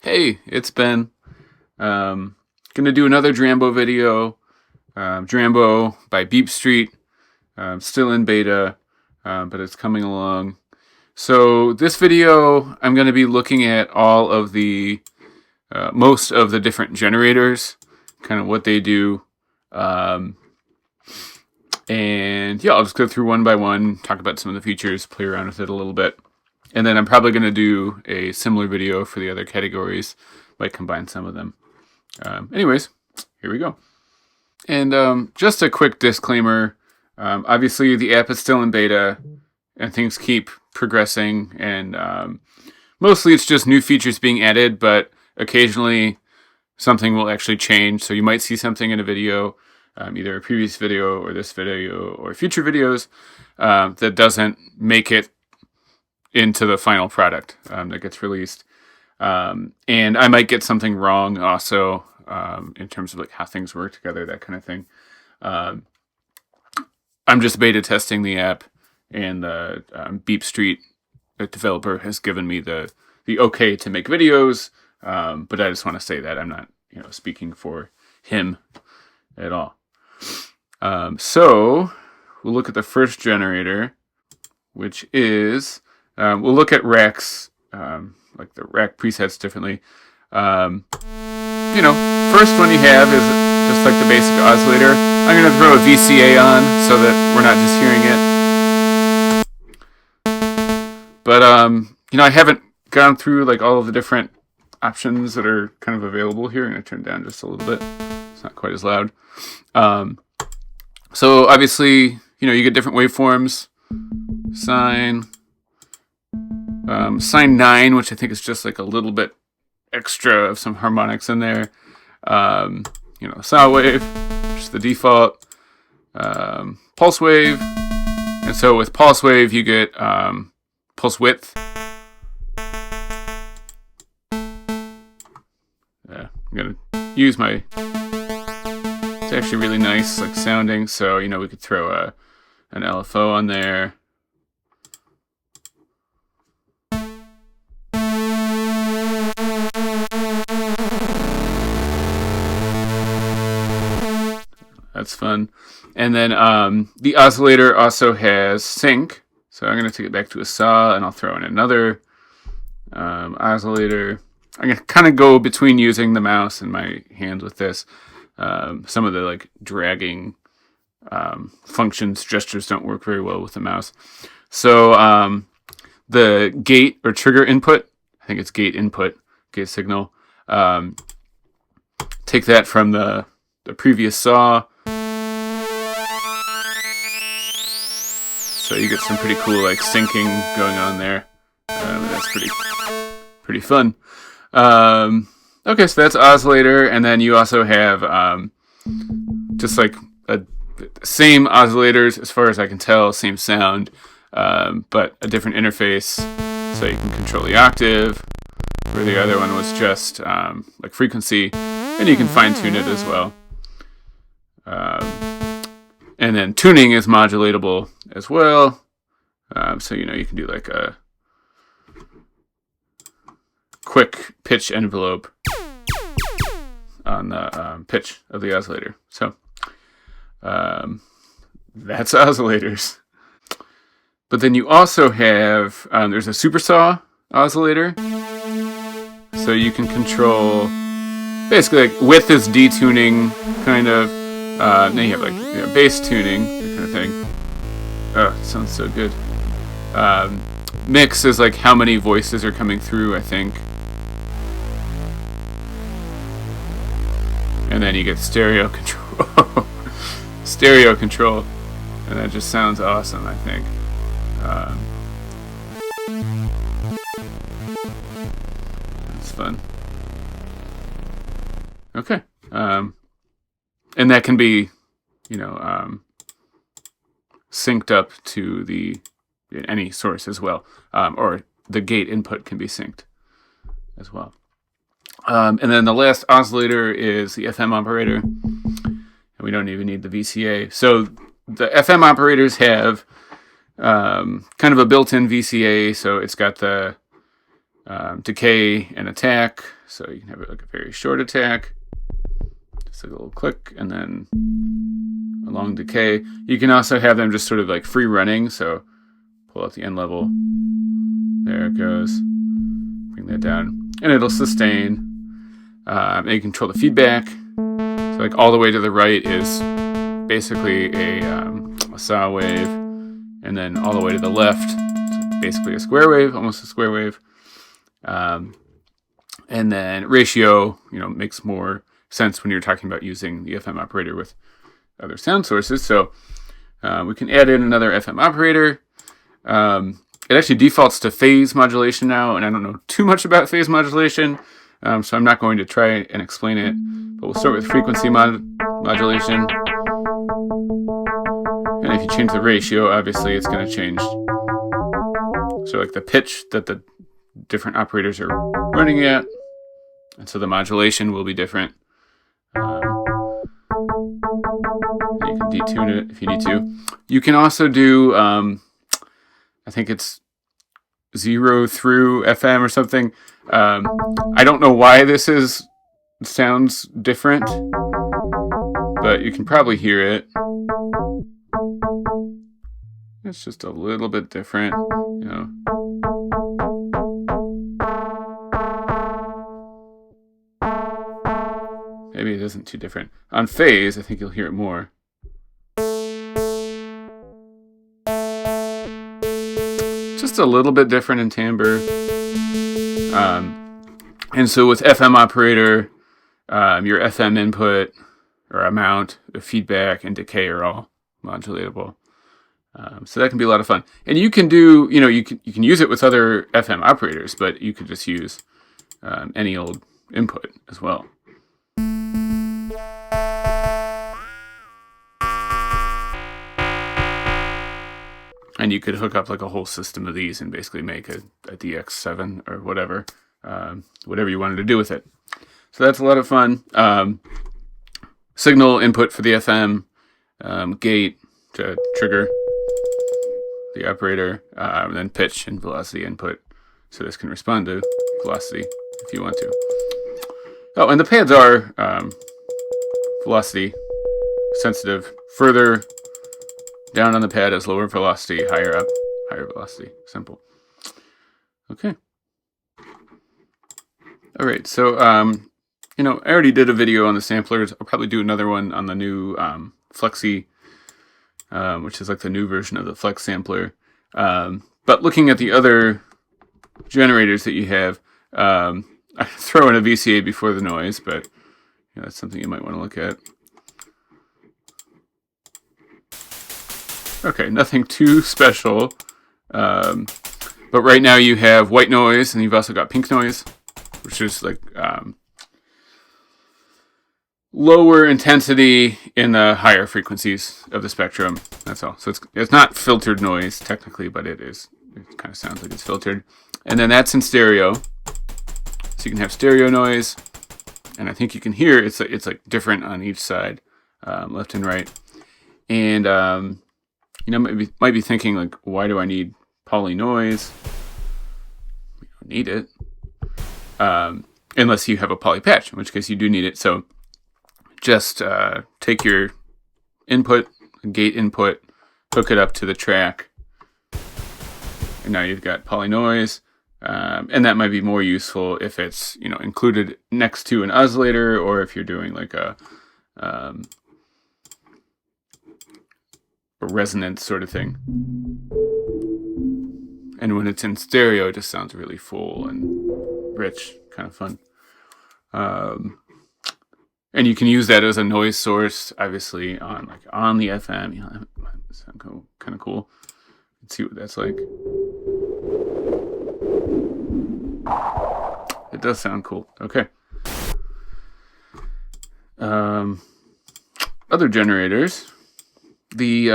Hey, it's Ben. Gonna do another Drambo video. Drambo by Beep Street. Still in beta, but it's coming along. So this video, I'm gonna be looking at all of the most of the different generators, kind of what they do, and yeah, I'll just go through one by one, talk about some of the features, play around with it a little bit. And then I'm probably going to do a similar video for the other categories, might combine some of them. Anyways, here we go. And just a quick disclaimer, obviously the app is still in beta and things keep progressing, and mostly it's just new features being added, but occasionally something will actually change. So you might see something in a video, either a previous video or this video or future videos, that doesn't make it into the final product that gets released. And I might get something wrong also, in terms of like how things work together, that kind of thing. I'm just beta testing the app, and the Beep Street developer has given me the okay to make videos, but I just want to say that I'm not speaking for him at all. So we'll look at the first generator, which is we'll look at racks, like the rack presets differently. First one you have is just like the basic oscillator. I'm going to throw a VCA on so that we're not just hearing it. But, I haven't gone through like all of the different options that are kind of available here. I'm going to turn it down just a little bit. It's not quite as loud. So obviously, you get different waveforms. Sine 9, which I think is just like a little bit extra of some harmonics in there. Saw wave, just the default. Pulse wave. And so with pulse wave, you get pulse width. I'm going to use my... It's actually really nice, like sounding. So, we could throw an LFO on there. That's fun. And then the oscillator also has sync. So I'm going to take it back to a saw, and I'll throw in another oscillator. I'm going to kind of go between using the mouse and my hand with this. Some of the like dragging functions, gestures don't work very well with the mouse. So the gate or trigger input, I think it's gate input, gate signal. Take that from the previous saw. So you get some pretty cool like syncing going on there. That's pretty fun. Okay, so that's oscillator, and then you also have just like same oscillators as far as I can tell, same sound, but a different interface. So you can control the octave, where the other one was just like frequency, and you can fine tune it as well. And then tuning is modulatable as well. So, you can do like a quick pitch envelope on the pitch of the oscillator. So, that's oscillators. But then you also have, there's a supersaw oscillator. So you can control, basically like width is detuning, kind of. Then you have like bass tuning, that kind of thing. Oh, it sounds so good. Mix is like how many voices are coming through, I think. And then you get stereo control. Stereo control. And that just sounds awesome, I think. That's fun. Okay. And that can be, synced up to any source as well, or the gate input can be synced as well. And then the last oscillator is the FM operator, and we don't even need the VCA. So the FM operators have kind of a built-in VCA, so it's got the decay and attack. So you can have it like a very short attack, just like a little click, and then a long decay. You can also have them just sort of like free running. So pull out the end level. There it goes. Bring that down, and it'll sustain. And you control the feedback. So like all the way to the right is basically a saw wave, and then all the way to the left, so basically a square wave, almost a square wave. And then ratio, makes more sense when you're talking about using the FM operator with other sound sources. So we can add in another FM operator. It actually defaults to phase modulation now, and I don't know too much about phase modulation, so I'm not going to try and explain it. But we'll start with frequency modulation. And if you change the ratio, obviously it's going to change. So like the pitch that the different operators are running at. And so the modulation will be different. You can detune it if you need to. You can also do, I think it's 0 through FM or something. I don't know why this sounds different, but you can probably hear it. It's just a little bit different, Maybe it isn't too different. On phase, I think you'll hear it more. Just a little bit different in timbre. And so with FM operator, your FM input or amount, the feedback, and decay are all modulatable. So that can be a lot of fun. And you can do, you can use it with other FM operators, but you could just use any old input as well. And you could hook up like a whole system of these and basically make a DX7 or whatever you wanted to do with it. So that's a lot of fun. Signal input for the FM, gate to trigger the operator, and then pitch and velocity input. So this can respond to velocity if you want to. Oh, and the pads are velocity sensitive. Further down on the pad is lower velocity, higher up, higher velocity. Simple. Okay. All right. So, I already did a video on the samplers. I'll probably do another one on the new Flexi, which is like the new version of the Flex sampler. But looking at the other generators that you have, I throw in a VCA before the noise, but that's something you might want to look at. Okay, nothing too special. But right now you have white noise, and you've also got pink noise, which is like lower intensity in the higher frequencies of the spectrum. That's all. So it's not filtered noise technically, but it is. It kind of sounds like it's filtered. And then that's in stereo. So you can have stereo noise, and I think you can hear it's like different on each side, left and right. And might be thinking like, why do I need poly noise? You don't need it, unless you have a poly patch, in which case you do need it. So just take your input, gate input, hook it up to the track, and now you've got poly noise. And that might be more useful if it's included next to an oscillator, or if you're doing like a resonance sort of thing. And when it's in stereo, it just sounds really full and rich, kind of fun. And you can use that as a noise source, obviously, on the FM. That might sound kind of cool. Let's see what that's like. It does sound cool. Okay. Other generators. The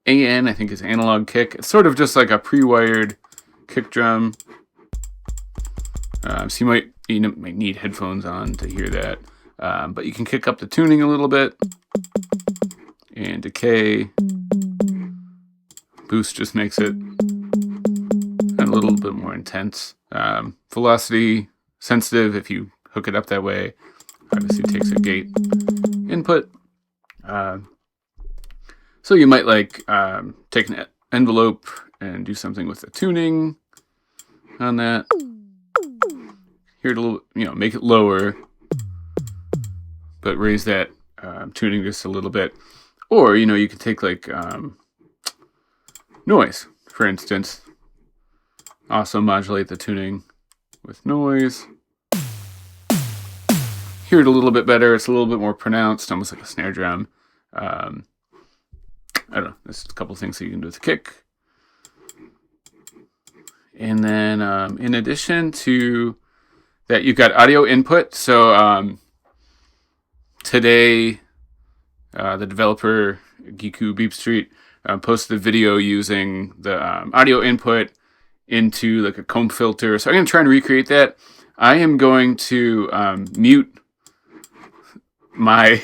AN, I think, is analog kick. It's sort of just like a pre-wired kick drum. So you might need headphones on to hear that. But you can kick up the tuning a little bit. And decay. Boost just makes it a little bit more intense. Velocity sensitive if you hook it up that way. Obviously takes a gate input. So you might like take an envelope and do something with the tuning on that. Here it a little, make it lower, but raise that tuning just a little bit. Or, you could take like noise, for instance. Also modulate the tuning with noise. Hear it a little bit better. It's a little bit more pronounced, almost like a snare drum. I don't know. There's a couple things that you can do with the kick. And then in addition to that, you've got audio input. So today, the developer, Giku Beep Street, posted a video using the audio input into like a comb filter. So I'm going to try and recreate that. I am going to mute my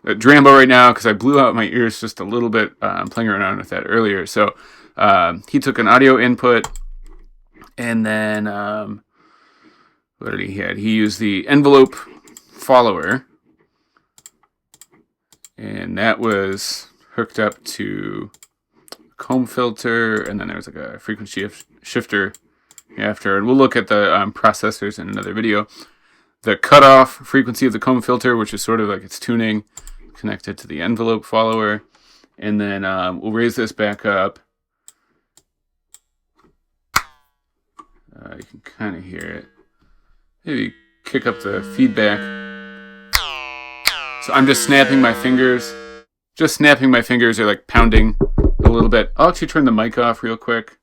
Drambo right now because I blew out my ears just a little bit playing around with that earlier. So he took an audio input and then what did he had? He used the envelope follower, and that was hooked up to a comb filter, and then there was like a frequency shifter after. And we'll look at the processors in another video. The cutoff frequency of the comb filter, which is sort of like its tuning, connected to the envelope follower. And then we'll raise this back up. You can kind of hear it. Maybe kick up the feedback. So I'm just snapping my fingers. Just snapping my fingers, or like pounding a little bit. I'll actually turn the mic off real quick.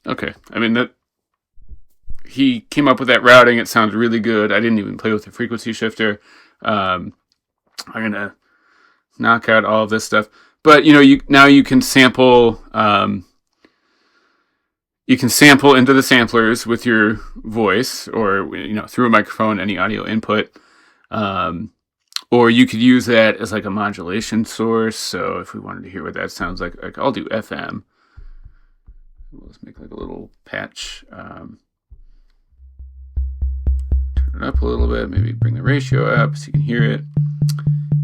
Okay, I mean, that he came up with that routing. It sounds really good. I didn't even play with the frequency shifter. I'm gonna knock out all of this stuff, but you can sample. You can sample into the samplers with your voice, or through a microphone, any audio input, or you could use that as like a modulation source. So if we wanted to hear what that sounds like I'll do FM. Let's make like a little patch. Turn it up a little bit. Maybe bring the ratio up so you can hear it.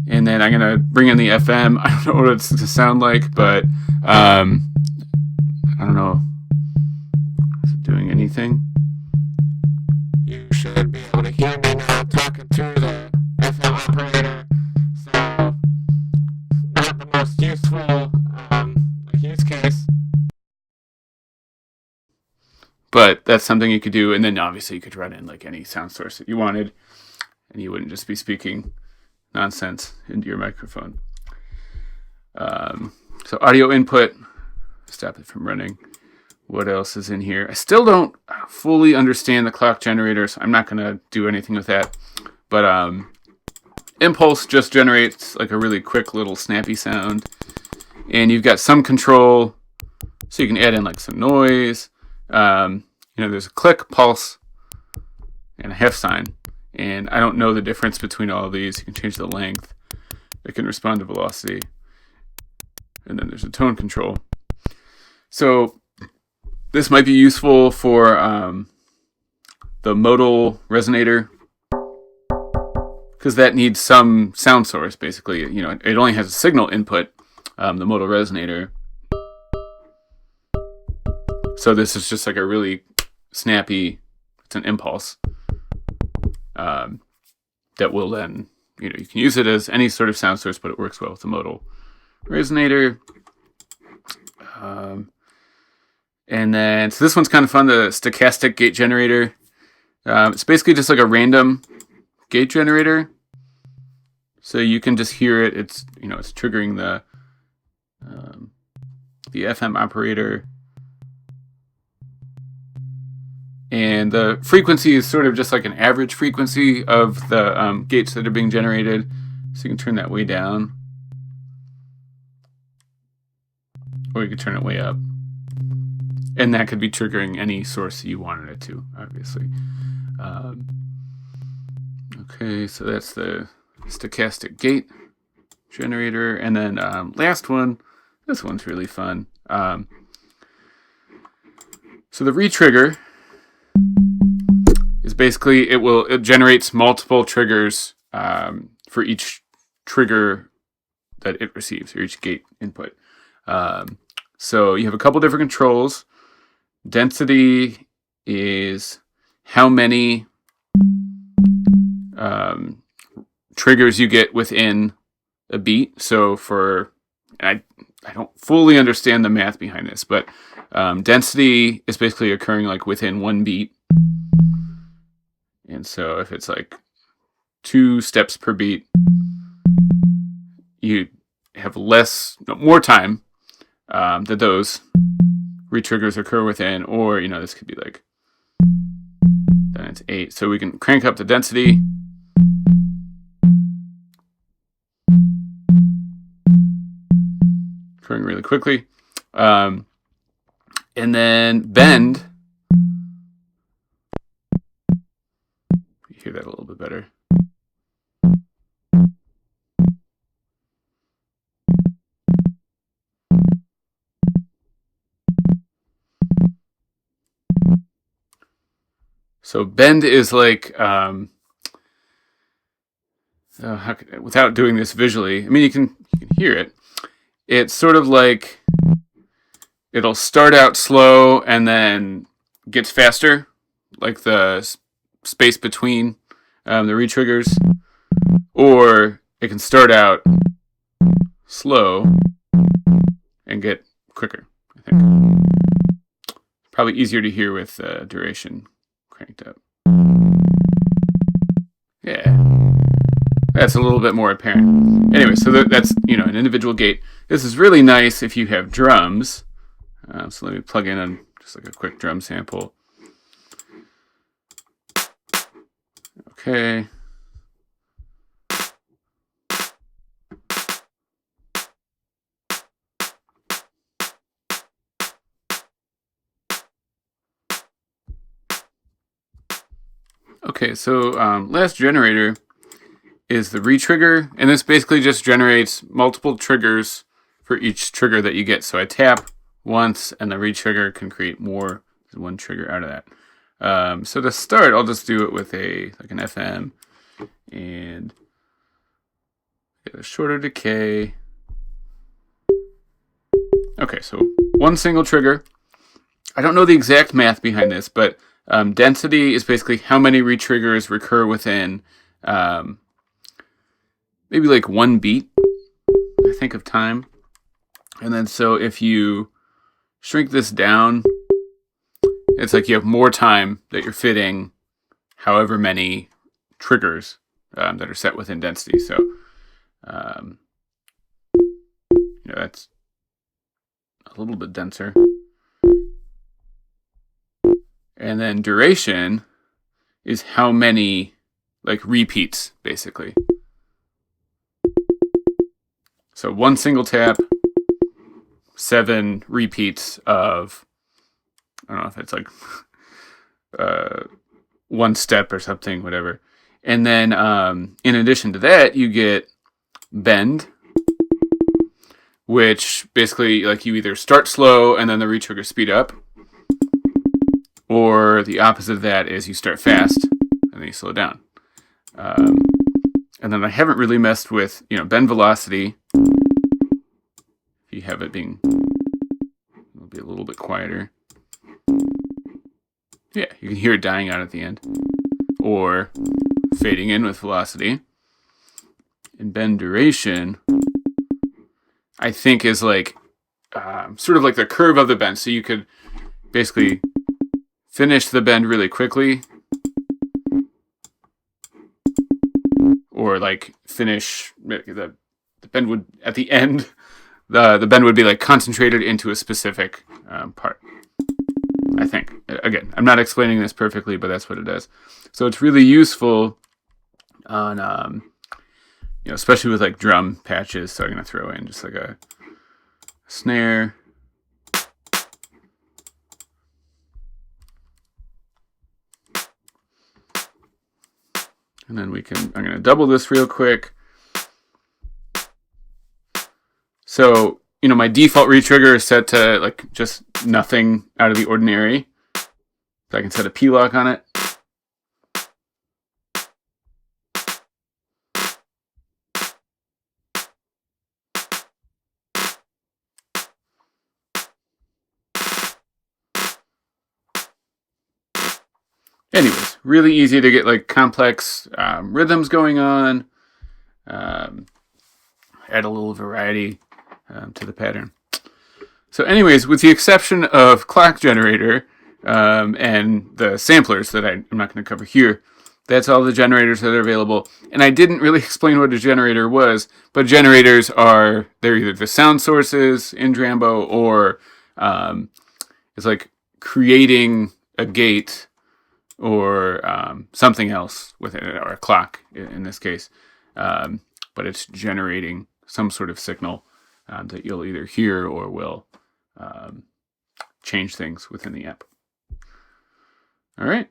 And then I'm gonna bring in the FM. I don't know what it's to sound like, but I don't know. Is it doing anything? You should be able to hear me now talking through the FM operator. So not the most useful use case. But that's something you could do, and then obviously you could run in like any sound source that you wanted, and you wouldn't just be speaking nonsense into your microphone. So audio input, stop it from running. What else is in here? I still don't fully understand the clock generator, so I'm not going to do anything with that. But impulse just generates like a really quick little snappy sound, and you've got some control, so you can add in like some noise. There's a click, pulse, and a half sign. And I don't know the difference between all of these. You can change the length. It can respond to velocity. And then there's a tone control. So this might be useful for the modal resonator, because that needs some sound source, basically. It only has a signal input, the modal resonator. So this is just like a really snappy, it's an impulse that will then, you can use it as any sort of sound source, but it works well with the modal resonator. And then, so this one's kind of fun, the stochastic gate generator. It's basically just like a random gate generator. So you can just hear it. It's, it's triggering the FM operator. And the frequency is sort of just like an average frequency of the gates that are being generated. So you can turn that way down. Or you could turn it way up. And that could be triggering any source you wanted it to, obviously. Okay, so that's the stochastic gate generator. And then last one, this one's really fun. So the retrigger is basically, it generates multiple triggers for each trigger that it receives, or each gate input. So you have a couple different controls. Density is how many triggers you get within a beat. So I don't fully understand the math behind this, but density is basically occurring like within one beat. And so if it's like 2 steps per beat, you have more time that those retriggers occur within, or this could be like, then it's 8. So we can crank up the density. Occurring really quickly. And then bend. You hear that a little bit better. So bend is like, without doing this visually, I mean, you can hear it. It's sort of like it'll start out slow and then gets faster, like the space between the retriggers. Or it can start out slow and get quicker, I think. Probably easier to hear with duration cranked up. Yeah. That's a little bit more apparent. Anyway, so that's an individual gate. This is really nice if you have drums. So let me plug in just like a quick drum sample. Okay. Okay, so last generator is the retrigger, and this basically just generates multiple triggers for each trigger that you get. So I tap once, and the retrigger can create more than one trigger out of that. So to start, I'll just do it with an FM, and get a shorter decay. Okay, so one single trigger. I don't know the exact math behind this, but density is basically how many retriggers recur within maybe like one beat, I think, of time. And then so if you shrink this down, it's like you have more time that you're fitting however many triggers that are set within density. So that's a little bit denser. And then duration is how many repeats, basically. So one single tap, 7 repeats of, I don't know if it's like one step or something, whatever. And then in addition to that, you get bend, which basically you either start slow and then the retrigger speed up, or the opposite of that is you start fast and then you slow down. And then I haven't really messed with, bend velocity. If you have it it'll be a little bit quieter. Yeah, you can hear it dying out at the end. Or fading in with velocity. And bend duration, I think, is sort of like the curve of the bend. So you could basically finish the bend really quickly, or finish the bend would at the end. The bend would be concentrated into a specific part. I think. Again, I'm not explaining this perfectly, but that's what it does. So it's really useful on, especially with like drum patches. So I'm going to throw in just like a snare. And then I'm going to double this real quick. So, my default retrigger is set to like just nothing out of the ordinary. So I can set a P-lock on it. Anyways, really easy to get like complex rhythms going on. Add a little variety to the pattern. So anyways, with the exception of clock generator and the samplers that I'm not going to cover here, that's all the generators that are available. And I didn't really explain what a generator was, but generators they're either the sound sources in Drambo or it's like creating a gate or something else with it, or a clock in this case. But it's generating some sort of signal that you'll either hear or will change things within the app. All right.